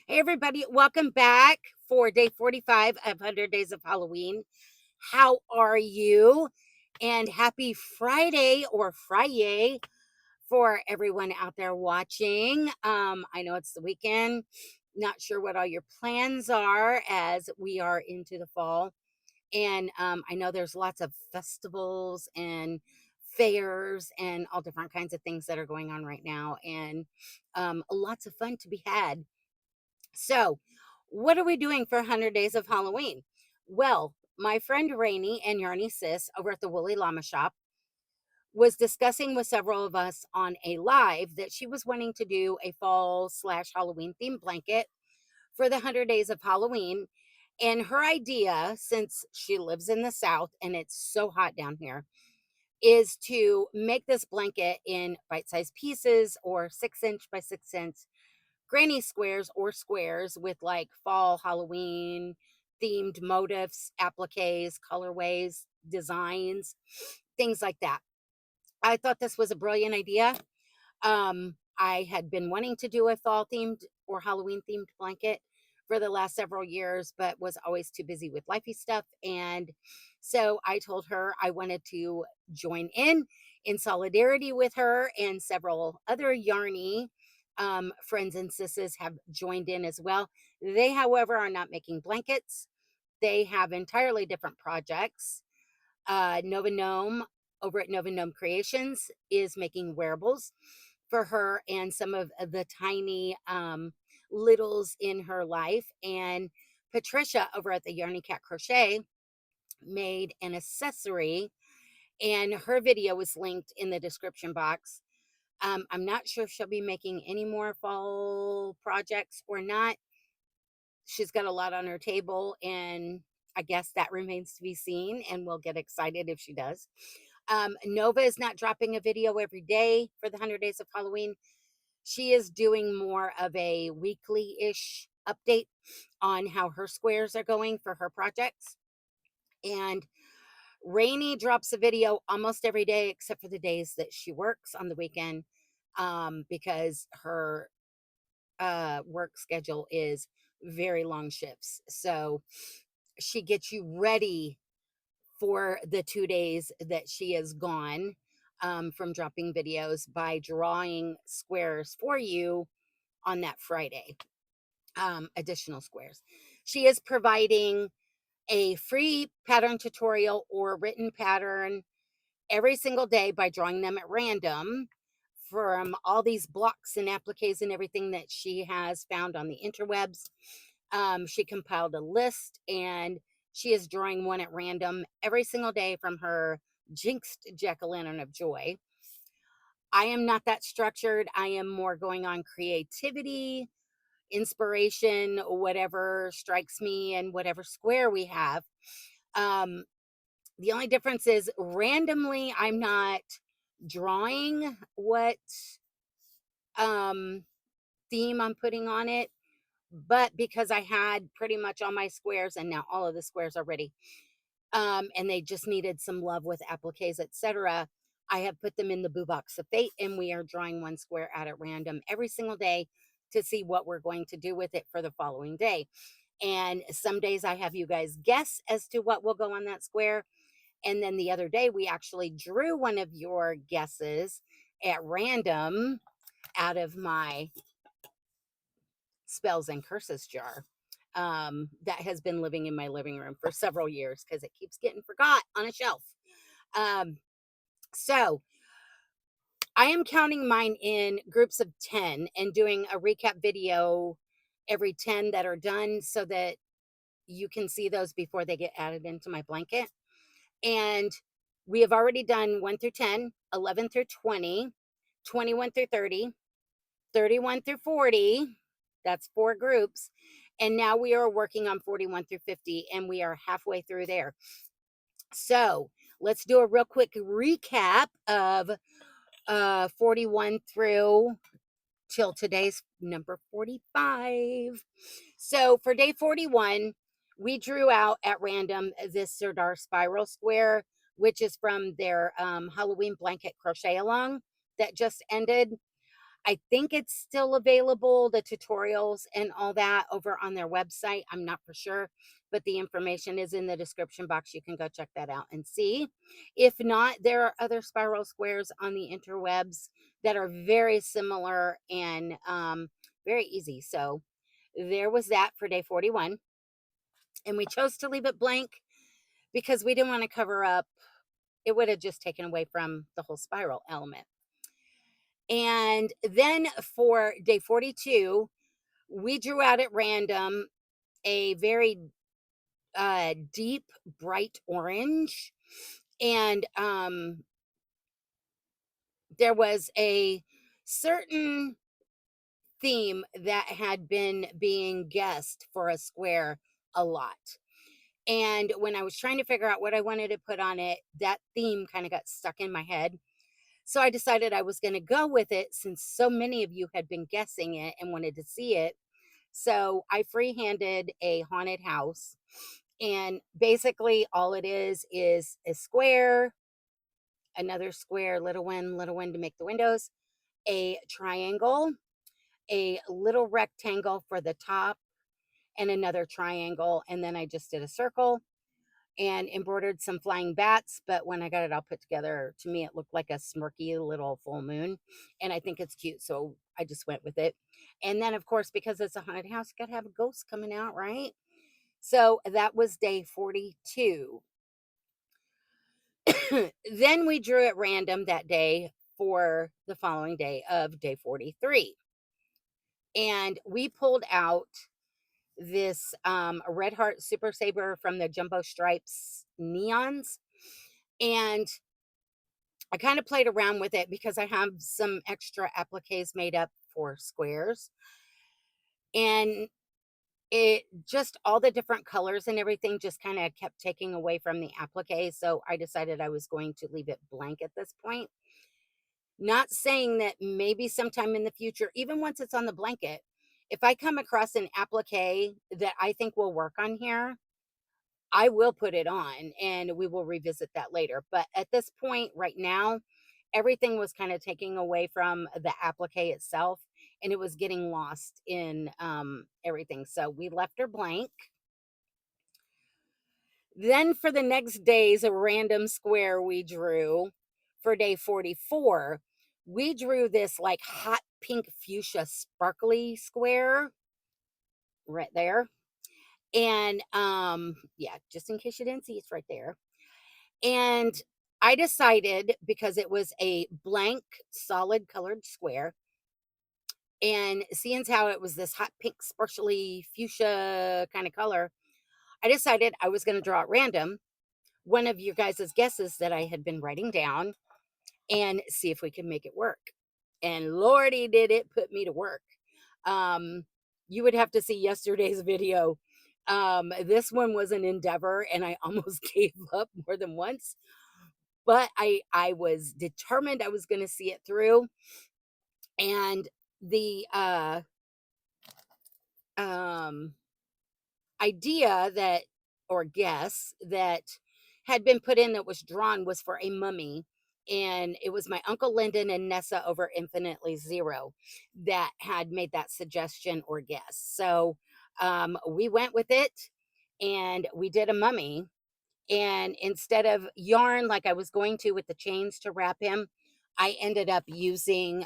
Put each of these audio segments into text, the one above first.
Hey, everybody, welcome back for day 45 of 100 Days of Halloween. How are you? And happy Friday or Friday for everyone out there watching. I know it's the weekend. Not sure what all your plans are as we are into the fall. And I know there's lots of festivals and fairs and all different kinds of things that are going on right now, and lots of fun to be had. So, what are we doing for 100 Days of Halloween? Well, my friend Ranee and Yarny Sis over at the Woolly Llama Shop was discussing with several of us on a live that she was wanting to do a fall slash Halloween themed blanket for the 100 Days of Halloween. And her idea, since she lives in the South and it's so hot down here, is to make this blanket in bite sized pieces or 6-inch by 6-inch granny squares or squares with like fall Halloween themed motifs, appliques, colorways, designs, things like that. I thought this was a brilliant idea. I had been wanting to do a fall themed or Halloween themed blanket for the last several years, but was always too busy with lifey stuff. And so I told her I wanted to join in solidarity with her, and several other Yarny friends and sisters have joined in as well. They, however, are not making blankets. They have entirely different projects. Nova Gnome over at Nova Gnome Creations is making wearables for her and some of the tiny littles in her life. And Patricia over at the Yarny Cat Crochet made an accessory, and her video was linked in the description box. I'm not sure if she'll be making any more fall projects or not. She's got a lot on her table, and I guess that remains to be seen, and we'll get excited if she does. Nova is not dropping a video every day for the 100 Days of Halloween. She is doing more of a weekly ish update on how her squares are going for her projects. And Rainy drops a video almost every day except for the days that she works on the weekend, because her work schedule is very long shifts. So she gets you ready for the 2 days that she is gone, from dropping videos by drawing squares for you on that Friday, additional squares. She is providing a free pattern tutorial or written pattern every single day by drawing them at random from all these blocks and appliques and everything that she has found on the interwebs. She compiled a list, and she is drawing one at random every single day from her jinxed jack-o'-lantern of joy. I am not that structured. I am more going on creativity, inspiration, whatever strikes me, and whatever square we have. Um, the only difference is randomly, I'm not drawing what um, theme I'm putting on it, but because I had pretty much all my squares and now all of the squares are ready, and they just needed some love with appliques, etc. I have put them in the boo box of fate, and we are drawing one square out at random every single day to see what we're going to do with it for the following day. And some days I have you guys guess as to what will go on that square. And then the other day, we actually drew one of your guesses at random out of my spells and curses jar, that has been living in my living room for several years because it keeps getting forgot on a shelf. Um, so I am counting mine in groups of 10 and doing a recap video every 10 that are done so that you can see those before they get added into my blanket. And we have already done 1 through 10, 11 through 20, 21 through 30, 31 through 40. That's 4 groups. And now we are working on 41 through 50, and we are halfway through there. So let's do a real quick recap of 41 through till today's number 45. So for day 41, we drew out at random this Sirdar spiral square, which is from their Halloween blanket crochet along that just ended. I think it's still available, the tutorials and all that over on their website. I'm not for sure, but the information is in the description box. You can go check that out and see. If not, there are other spiral squares on the interwebs that are very similar and very easy. So there was that for day 41. And we chose to leave it blank because we didn't want to cover up. It would have just taken away from the whole spiral element. And then for day 42, we drew out at random a very deep, bright orange. And there was a certain theme that had been being guessed for a square a lot. And when I was trying to figure out what I wanted to put on it, that theme kind of got stuck in my head. So I decided I was going to go with it since so many of you had been guessing it and wanted to see it. So I freehanded a haunted house. And basically, all it is a square, another square, little one to make the windows, a triangle, a little rectangle for the top, and another triangle. And then I just did a circle and embroidered some flying bats. But when I got it all put together, to me, it looked like a smirky little full moon. And I think it's cute. So I just went with it. And then, of course, because it's a haunted house, you got to have a ghost coming out, right? So that was day 42. Then we drew at random that day for the following day of day 43. And we pulled out this Red Heart Super Saber from the Jumbo Stripes neons. And I kind of played around with it because I have some extra appliques made up for squares. And it just all the different colors and everything just kind of kept taking away from the applique. So I decided I was going to leave it blank at this point. Not saying that maybe sometime in the future, even once it's on the blanket, if I come across an applique that I think will work on here, I will put it on and we will revisit that later. But at this point, right now, everything was kind of taking away from the applique itself and it was getting lost in everything. So we left her blank. Then for the next days, a random square we drew for day 44. We drew this like hot pink fuchsia sparkly square right there. And yeah, just in case you didn't see, it's right there. And I decided because it was a blank solid colored square and seeing how it was this hot pink sparkly fuchsia kind of color, I decided I was going to draw at random one of your guys' guesses that I had been writing down and see if we could make it work. And Lordy, did it put me to work. Um, you would have to see yesterday's video. This one was an endeavor and I almost gave up more than once, but I was determined I was going to see it through. And the um idea that or guess that had been put in that was drawn was for a mummy. And it was my Uncle Lyndon and Nessa over Infinitely Zero that had made that suggestion or guess. So we went with it and we did a mummy. And instead of yarn like I was going to with the chains to wrap him, I ended up using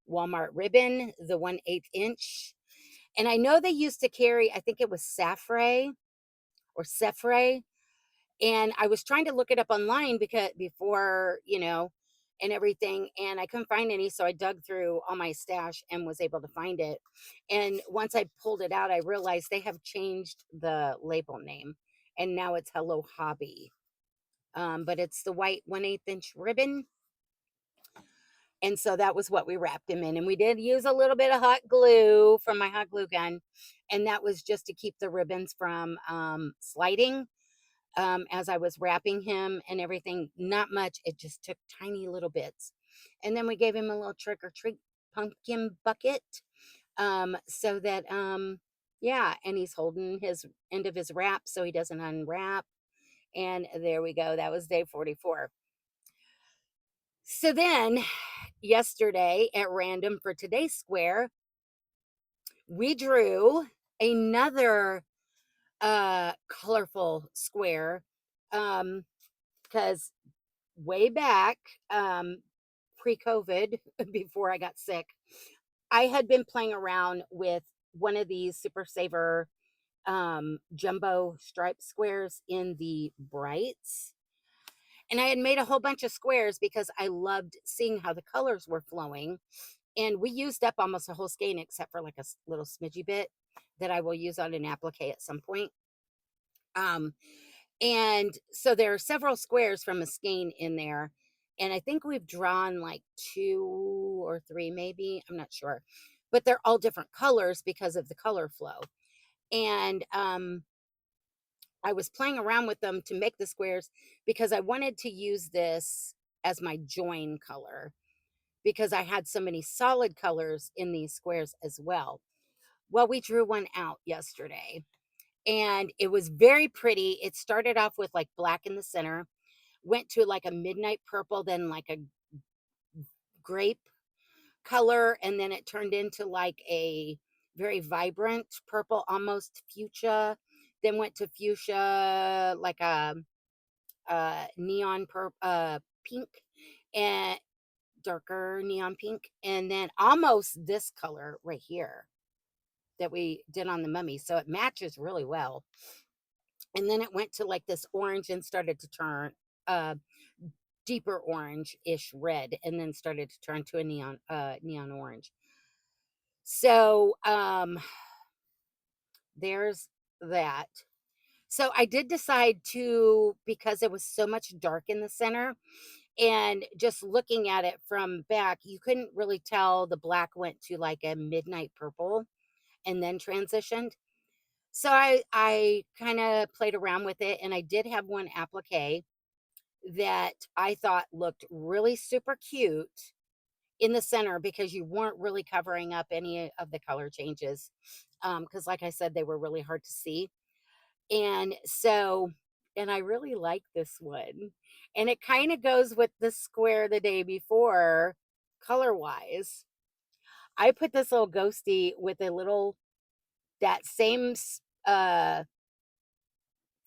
Walmart ribbon, the 1/8 inch. And I know they used to carry, I think it was Safre or Sefre. And I was trying to look it up online because before, and everything, and I couldn't find any. So I dug through all my stash and was able to find it. And once I pulled it out, I realized they have changed the label name and now it's Hello Hobby. But it's the white 1/8 inch ribbon. And so that was what we wrapped him in. And we did use a little bit of hot glue from my hot glue gun. And that was just to keep the ribbons from sliding as I was wrapping him and everything. Not much. It just took tiny little bits. And then we gave him a little trick or treat pumpkin bucket so that, yeah, and he's holding his end of his wrap so he doesn't unwrap. And there we go. That was day 44. So then yesterday at random for today's square, we drew another colorful square. Because way back, pre-COVID, before I got sick, I had been playing around with one of these Super Saver jumbo stripe squares in the brights. And I had made a whole bunch of squares because I loved seeing how the colors were flowing. And we used up almost a whole skein except for like a little smidgy bit that I will use on an applique at some point. Um, and so there are several squares from a skein in there. And I think we've drawn like 2 or 3, maybe. I'm not sure. But they're all different colors because of the color flow. And I was playing around with them to make the squares because I wanted to use this as my join color because I had so many solid colors in these squares as well. Well, we drew one out yesterday and it was very pretty. It started off with like black in the center, went to like a midnight purple, then like a grape color, and then it turned into like a very vibrant purple, almost fuchsia, then went to fuchsia, like a neon pink, and darker neon pink, and then almost this color right here that we did on the mummy. So it matches really well. And then it went to like this orange and started to turn uh deeper orange-ish red, and then started to turn to a neon orange. So there's that. So I did decide to, because it was so much dark in the center, and just looking at it from back, you couldn't really tell the black went to like a midnight purple and then transitioned. So I kind of played around with it, and I did have one applique that I thought looked really super cute in the center because you weren't really covering up any of the color changes. Because like I said, they were really hard to see. And so, and I really like this one. And it kind of goes with the square the day before, color wise. I put this little ghosty with a little, that same uh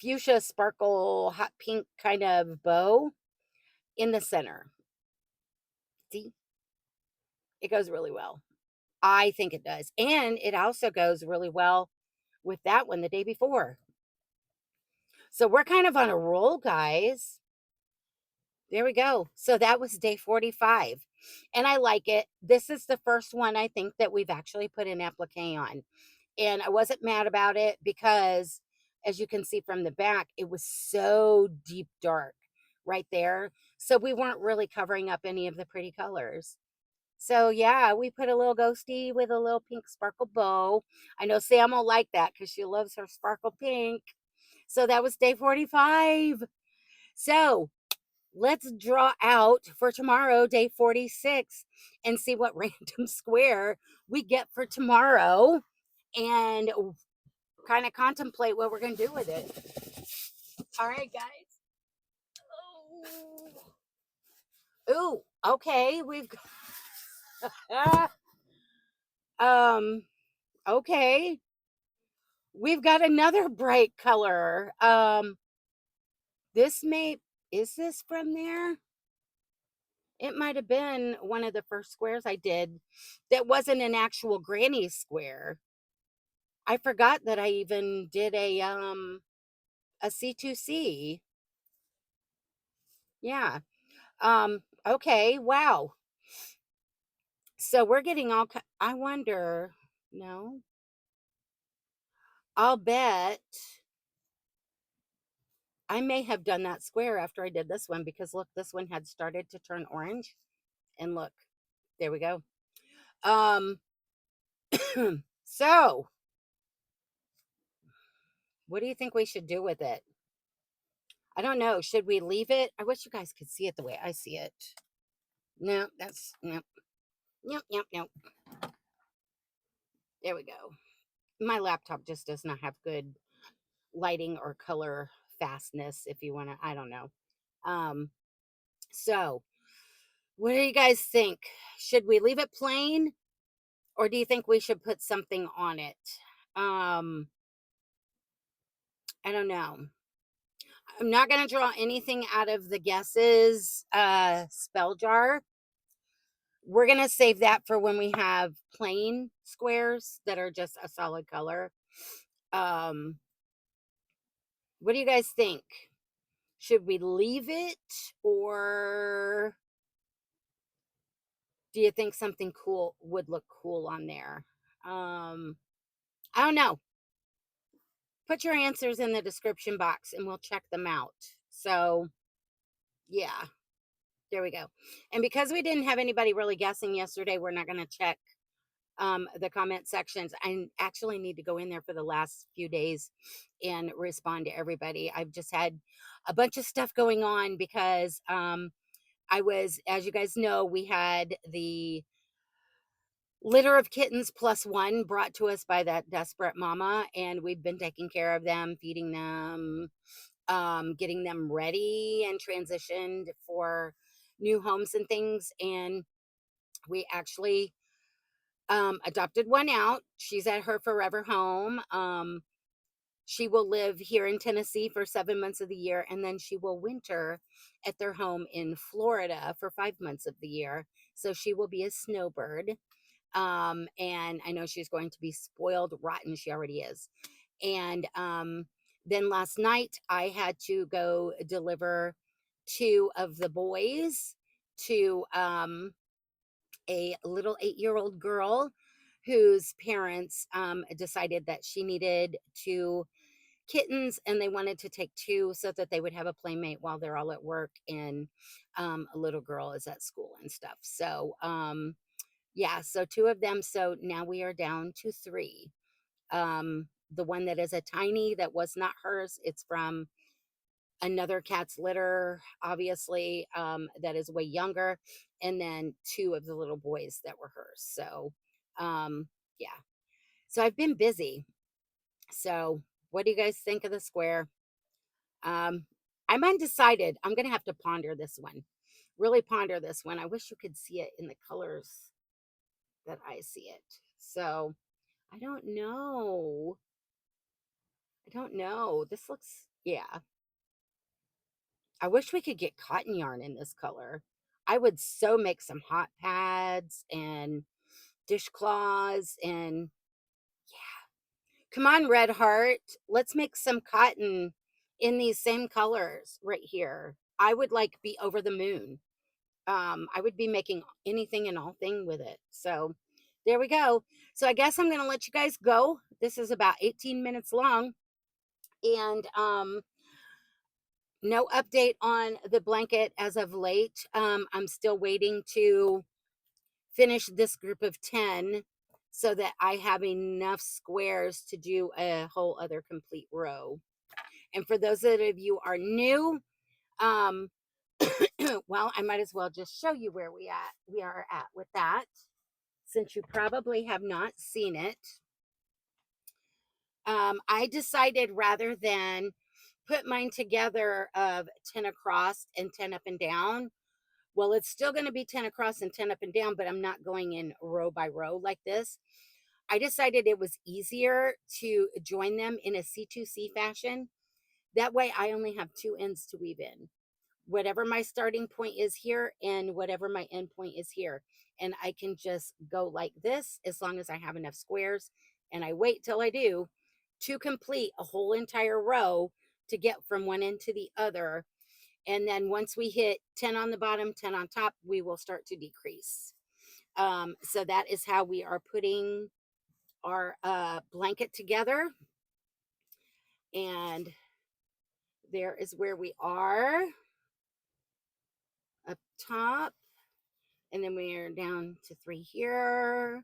fuchsia sparkle hot pink kind of bow in the center. See, it goes really well. I think it does. And it also goes really well with that one the day before. So we're kind of on a roll, guys. There we go. So that was day 45. And I like it. This is the first one I think that we've actually put an applique on. And I wasn't mad about it because, as you can see from the back, it was so deep dark right there. So we weren't really covering up any of the pretty colors. So yeah, we put a little ghosty with a little pink sparkle bow. I know Sam will like that because she loves her sparkle pink. So that was day 45. So let's draw out for tomorrow, day 46, and see what random square we get for tomorrow and kind of contemplate what we're going to do with it. All right, guys. Oh. Ooh, okay. We've got, okay. We've got another bright color. This may, is this from there? It might have been one of the first squares I did that wasn't an actual granny square. I forgot that I even did a C2C. Yeah. Okay, wow. So we're getting all I wonder, no. I'll bet I may have done that square after I did this one because look, this one had started to turn orange, and look, there we go. Um so what do you think we should do with it? I don't know. Should we leave it? I wish you guys could see it the way I see it. No, that's no. Nope, nope, nope. There we go. My laptop just does not have good lighting or color fastness, if you want to, I don't know. So What do you guys think? Should we leave it plain or do you think we should put something on it? Um, I don't know. I'm not going to draw anything out of the guesses spell jar. We're going to save that for when we have plain squares that are just a solid color. Um, what do you guys think? Should we leave it or do you think something cool would look cool on there? I don't know. Put your answers in the description box and we'll check them out. So, yeah, there we go. And because we didn't have anybody really guessing yesterday, we're not going to check the comment sections. I actually need to go in there for the last few days and respond to everybody. I've just had a bunch of stuff going on because I was, as you guys know, we had the litter of kittens plus one brought to us by that desperate mama, and we've been taking care of them, feeding them, getting them ready and transitioned for new homes and things. And we actually adopted one out. She's at her forever home. She will live here in Tennessee for 7 months of the year, and then she will winter at their home in Florida for 5 months of the year. So she will be a snowbird. And I know she's going to be spoiled rotten. She already is. And then last night I had to go deliver two of the boys to a little 8-year-old girl whose parents decided that she needed two kittens and they wanted to take two so that they would have a playmate while they're all at work and a little girl is at school and stuff. So yeah, so two of them. So now we are down to three. The one that is a tiny that was not hers, it's from another cat's litter, obviously, that is way younger, and then two of the little boys that were hers. So yeah. So I've been busy. So what do you guys think of the square? Um, I'm undecided. I'm gonna have to ponder this one. Really ponder this one. I wish you could see it in the colors that I see it. So I don't know. I don't know. This looks, yeah. I wish we could get cotton yarn in this color. I would so make some hot pads and dishcloths and come on, Red Heart. Let's make some cotton in these same colors right here. I would like be over the moon. I would be making anything and all thing with it. So there we go. So I guess I'm going to let you guys go. This is about 18 minutes long. And no update on the blanket as of late. I'm still waiting to finish this group of 10 so that I have enough squares to do a whole other complete row. And for those of you are new, um, well, I might as well just show you where we are at with that, since you probably have not seen it. I decided rather than put mine together of 10 across and 10 up and down, well, it's still going to be 10 across and 10 up and down, but I'm not going in row by row like this. I decided it was easier to join them in a C2C fashion. That way I only have two ends to weave in. Whatever my starting point is here and whatever my end point is here. And I can just go like this as long as I have enough squares. And I wait till I do to complete a whole entire row to get from one end to the other. And then once we hit 10 on the bottom, 10 on top, we will start to decrease. So that is how we are putting our blanket together. And there is where we are up top. And then we are down to 3 here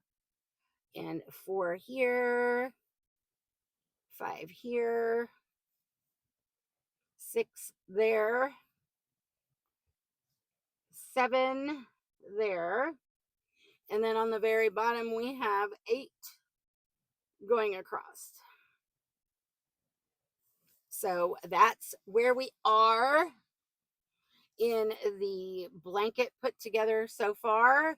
and 4 here, 5 here, 6 there, 7 there. And then on the very bottom, we have 8 going across. So that's where we are. in the blanket put together so far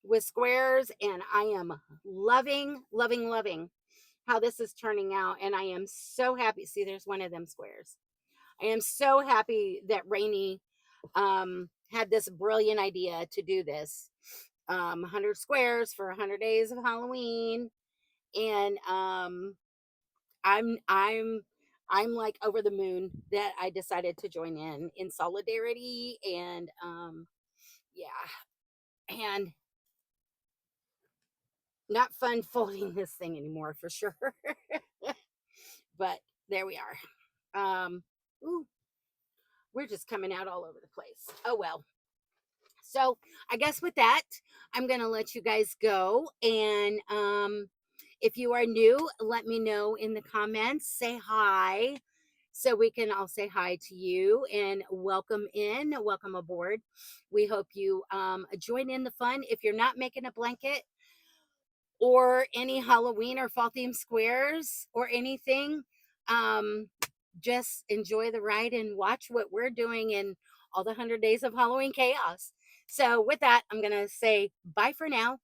with squares, and I am loving, loving, loving how this is turning out. And I am so happy. See, there's one of them squares. I am so happy that Ranee had this brilliant idea to do this. 100 squares for 100 days of Halloween, and I'm I'm I'm like over the moon that I decided to join in solidarity. And yeah, and not fun folding this thing anymore for sure. But there we are. Ooh, we're just coming out all over the place. Oh well. So I guess with that, I'm gonna let you guys go. And if you are new, let me know in the comments. Say hi, so we can all say hi to you and welcome in, welcome aboard. We hope you join in the fun. If you're not making a blanket or any Halloween or fall theme squares or anything, um, just enjoy the ride and watch what we're doing in all the 100 days of Halloween chaos. So, with that, I'm going to say bye for now.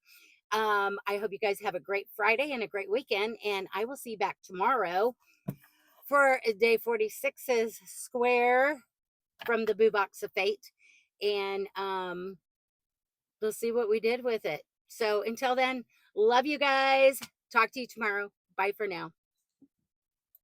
I hope you guys have a great Friday and a great weekend, and I will see you back tomorrow for day 46's square from the Boo Box of Fate. And we'll see what we did with it. So, until then, love you guys. Talk to you tomorrow. Bye for now.